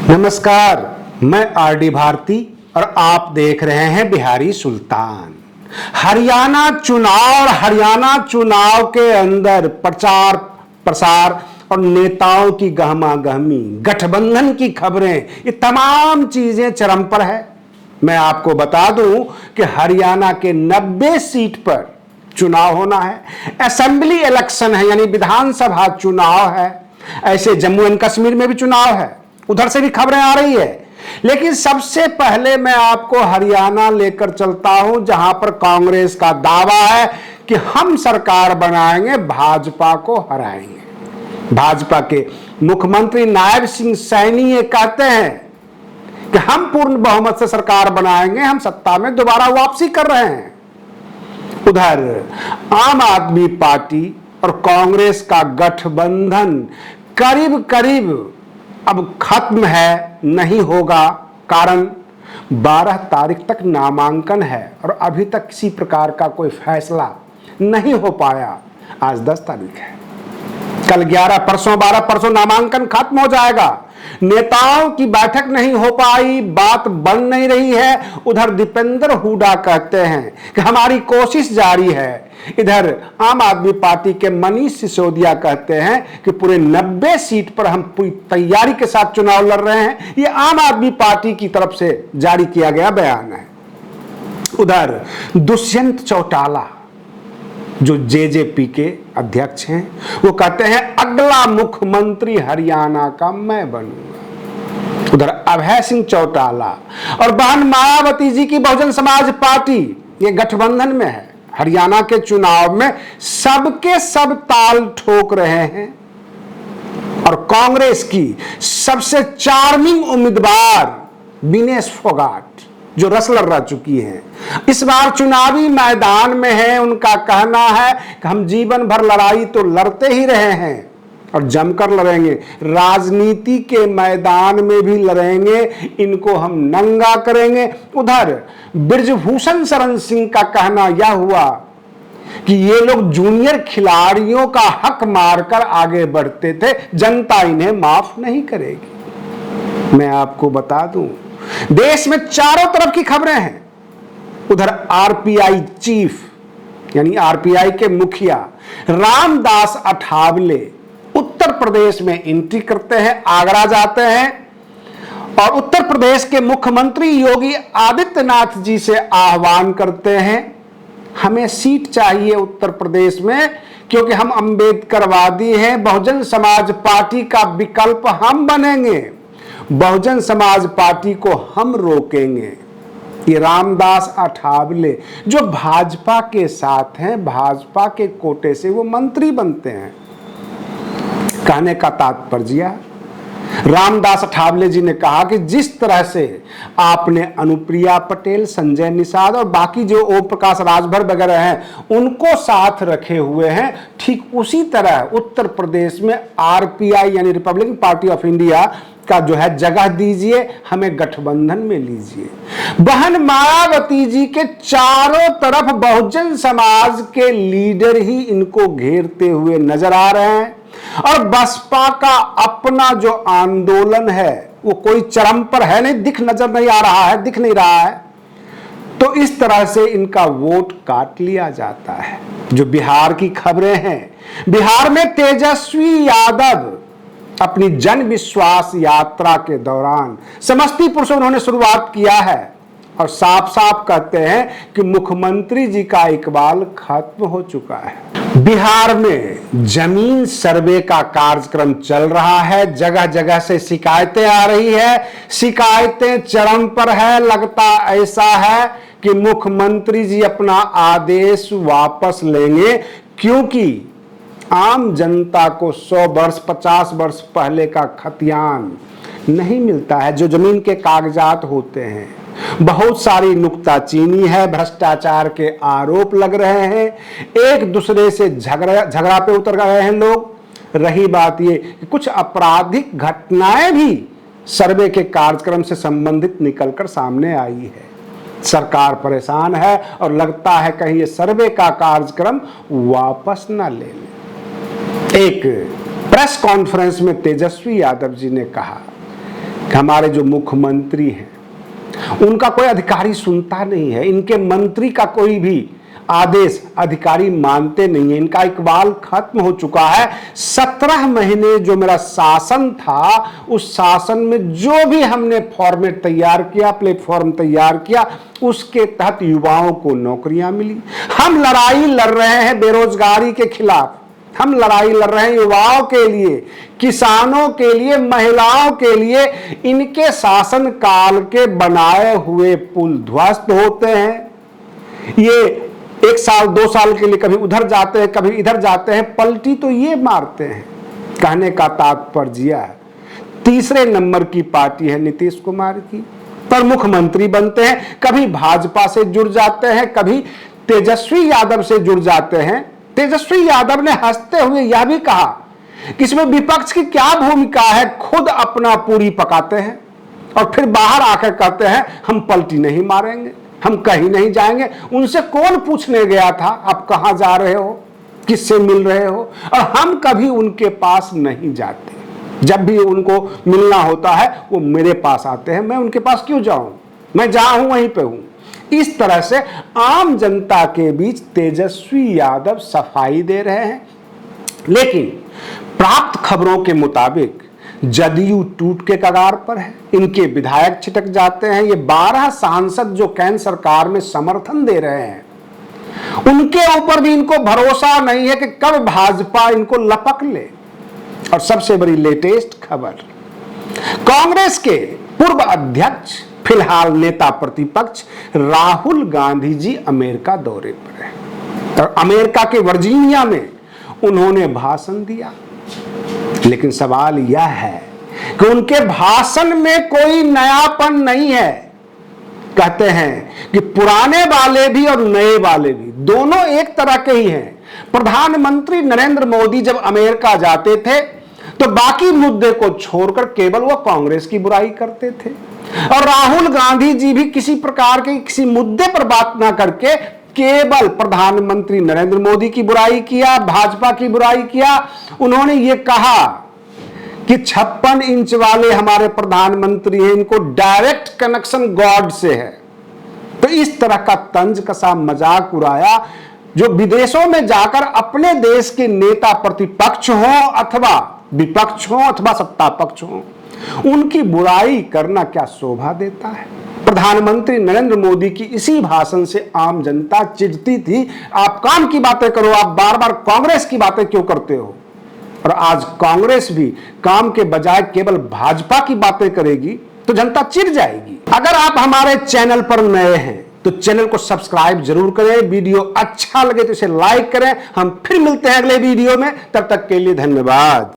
नमस्कार, मैं आरडी भारती और आप देख रहे हैं बिहारी सुल्तान। हरियाणा चुनाव के अंदर प्रचार प्रसार और नेताओं की गहमा गहमी, गठबंधन की खबरें, ये तमाम चीजें चरम पर है। मैं आपको बता दूं कि हरियाणा के 90 सीट पर चुनाव होना है। असेंबली इलेक्शन है, यानी विधानसभा चुनाव है। ऐसे जम्मू एंड कश्मीर में भी चुनाव है, उधर से भी खबरें आ रही है। लेकिन सबसे पहले मैं आपको हरियाणा लेकर चलता हूं, जहां पर कांग्रेस का दावा है कि हम सरकार बनाएंगे, भाजपा को हराएंगे। भाजपा के मुख्यमंत्री नायब सिंह सैनी ये कहते हैं कि हम पूर्ण बहुमत से सरकार बनाएंगे, हम सत्ता में दोबारा वापसी कर रहे हैं। उधर आम आदमी पार्टी और कांग्रेस का गठबंधन करीब करीब अब खत्म है, नहीं होगा। कारण 12 तारीख तक नामांकन है और अभी तक किसी प्रकार का कोई फैसला नहीं हो पाया। आज 10 तारीख है, कल 11, परसों 12, परसों नामांकन खत्म हो जाएगा। नेताओं की बैठक नहीं हो पाई, बात बन नहीं रही है। उधर दीपेंद्र हुड्डा कहते हैं कि हमारी कोशिश जारी है। इधर आम आदमी पार्टी के मनीष सिसोदिया कहते हैं कि पूरे 90 सीट पर हम पूरी तैयारी के साथ चुनाव लड़ रहे हैं। ये आम आदमी पार्टी की तरफ से जारी किया गया बयान है। उधर दुष्यंत चौटाला जो जेजेपी के अध्यक्ष हैं, वो कहते हैं अगला मुख्यमंत्री हरियाणा का मैं बनूंगा। उधर अभय सिंह चौटाला और बहन मायावती जी की बहुजन समाज पार्टी ये गठबंधन में है। हरियाणा के चुनाव में सबके सब ताल ठोक रहे हैं और कांग्रेस की सबसे चार्मिंग उम्मीदवार विनेश फोगाट जो रसलर रह चुकी हैं, इस बार चुनावी मैदान में है। उनका कहना है कि हम जीवन भर लड़ाई तो लड़ते ही रहे हैं और जमकर लड़ेंगे, राजनीति के मैदान में भी लड़ेंगे, इनको हम नंगा करेंगे। उधर बृजभूषण शरण सिंह का कहना यह हुआ कि ये लोग जूनियर खिलाड़ियों का हक मारकर आगे बढ़ते थे, जनता इन्हें माफ नहीं करेगी। मैं आपको बता दूं, देश में चारों तरफ की खबरें हैं। उधर आरपीआई चीफ यानी आरपीआई के मुखिया रामदास अठावले उत्तर प्रदेश में एंट्री करते हैं, आगरा जाते हैं और उत्तर प्रदेश के मुख्यमंत्री योगी आदित्यनाथ जी से आह्वान करते हैं, हमें सीट चाहिए उत्तर प्रदेश में, क्योंकि हम अंबेडकरवादी हैं, बहुजन समाज पार्टी का विकल्प हम बनेंगे, बहुजन समाज पार्टी को हम रोकेंगे। ये रामदास अठावले जो भाजपा के साथ हैं, भाजपा के कोटे से वो मंत्री बनते हैं। कहने का तात्पर्य, रामदास अठावले जी ने कहा कि जिस तरह से आपने अनुप्रिया पटेल, संजय निषाद और बाकी जो ओम प्रकाश राजभर वगैरह हैं उनको साथ रखे हुए हैं, ठीक उसी तरह उत्तर प्रदेश में आरपीआई यानी रिपब्लिकन पार्टी ऑफ इंडिया का जो है जगह दीजिए, हमें गठबंधन में लीजिए। बहन मायावती जी के चारों तरफ बहुजन समाज के लीडर ही इनको घेरते हुए नजर आ रहे हैं और बसपा का अपना जो आंदोलन है वो कोई चरम पर है नहीं, दिख नहीं रहा है। तो इस तरह से इनका वोट काट लिया जाता है। जो बिहार की खबरें हैं, बिहार में तेजस्वी यादव अपनी जन विश्वास यात्रा के दौरान समस्तीपुर से उन्होंने शुरुआत किया है और साफ साफ कहते हैं कि मुख्यमंत्री जी का इकबाल खत्म हो चुका है। बिहार में जमीन सर्वे का कार्यक्रम चल रहा है, जगह जगह से शिकायतें आ रही है, शिकायतें चरम पर है। लगता ऐसा है कि मुख्यमंत्री जी अपना आदेश वापस लेंगे, क्योंकि आम जनता को 100 वर्ष 50 वर्ष पहले का खतियान नहीं मिलता है। जो जमीन के कागजात होते हैं, बहुत सारी नुक्ताचीनी है, भ्रष्टाचार के आरोप लग रहे हैं, एक दूसरे से झगड़ा पे उतर गए हैं लोग। रही बात ये कि कुछ आपराधिक घटनाएं भी सर्वे के कार्यक्रम से संबंधित निकलकर सामने आई है। सरकार परेशान है और लगता है कहीं ये सर्वे का कार्यक्रम वापस ना ले ले। एक प्रेस कॉन्फ्रेंस में तेजस्वी यादव जी ने कहा कि हमारे जो मुख्यमंत्री हैं उनका कोई अधिकारी सुनता नहीं है, इनके मंत्री का कोई भी आदेश अधिकारी मानते नहीं है, इनका इकबाल खत्म हो चुका है। 17 महीने जो मेरा शासन था, उस शासन में जो भी हमने फॉर्मेट तैयार किया, प्लेटफॉर्म तैयार किया, उसके तहत युवाओं को नौकरियां मिली। हम लड़ाई लड़ रहे हैं बेरोजगारी के खिलाफ, हम लड़ाई लड़ रहे हैं युवाओं के लिए, किसानों के लिए, महिलाओं के लिए। इनके शासन काल के बनाए हुए पुल ध्वस्त होते हैं। ये 1 साल 2 साल के लिए कभी उधर जाते हैं, कभी इधर जाते हैं, पलटी तो ये मारते हैं। कहने का तात्पर्य है, तीसरे नंबर की पार्टी है नीतीश कुमार की, पर मुख्यमंत्री बनते हैं, कभी भाजपा से जुड़ जाते हैं, कभी तेजस्वी यादव से जुड़ जाते हैं। तेजस्वी यादव ने हंसते हुए यह भी कहा कि इसमें विपक्ष की क्या भूमिका है, खुद अपना पूरी पकाते हैं और फिर बाहर आकर कहते हैं हम पलटी नहीं मारेंगे, हम कहीं नहीं जाएंगे। उनसे कौन पूछने गया था आप कहां जा रहे हो, किससे मिल रहे हो? और हम कभी उनके पास नहीं जाते। जब भी उनको मिलना होता है वो मेरे पास आते हैं, मैं उनके पास क्यों जाऊं, मैं जहां हूं वहीं पे हूं। इस तरह से आम जनता के बीच तेजस्वी यादव सफाई दे रहे हैं। लेकिन प्राप्त खबरों के मुताबिक जदयू टूट के कगार पर है, इनके विधायक छिटक जाते हैं। ये 12 सांसद जो केंद्र सरकार में समर्थन दे रहे हैं, उनके ऊपर भी इनको भरोसा नहीं है कि कब भाजपा इनको लपक ले। और सबसे बड़ी लेटेस्ट खबर, कांग्रेस के पूर्व अध्यक्ष फिलहाल नेता प्रतिपक्ष राहुल गांधी जी अमेरिका दौरे पर हैं और अमेरिका के वर्जीनिया में उन्होंने भाषण दिया। लेकिन सवाल यह है कि उनके भाषण में कोई नयापन नहीं है। कहते हैं कि पुराने वाले भी और नए वाले भी दोनों एक तरह के ही हैं। प्रधानमंत्री नरेंद्र मोदी जब अमेरिका जाते थे तो बाकी मुद्दे को छोड़कर केवल वो कांग्रेस की बुराई करते थे, और राहुल गांधी जी भी किसी प्रकार के किसी मुद्दे पर बात ना करके केवल प्रधानमंत्री नरेंद्र मोदी की बुराई किया, भाजपा की बुराई किया। उन्होंने ये कहा कि 56 इंच वाले हमारे प्रधानमंत्री हैं, इनको डायरेक्ट कनेक्शन गॉड से है। तो इस तरह का तंज कसा मजाक उड़ाया जो विदेशों में जाकर अपने देश के नेता प्रतिपक्ष हो अथवा विपक्ष हो अथवा सत्ता पक्ष हो, उनकी बुराई करना क्या शोभा देता है। प्रधानमंत्री नरेंद्र मोदी की इसी भाषण से आम जनता चिढ़ती थी। आप काम की बातें करो, आप बार बार कांग्रेस की बातें क्यों करते हो? और आज कांग्रेस भी काम के बजाय केवल भाजपा की बातें करेगी तो जनता चिढ़ जाएगी। अगर आप हमारे चैनल पर नए हैं तो चैनल को सब्सक्राइब जरूर करें, वीडियो अच्छा लगे तो इसे लाइक करें। हम फिर मिलते हैं अगले वीडियो में, तब तक के लिए धन्यवाद।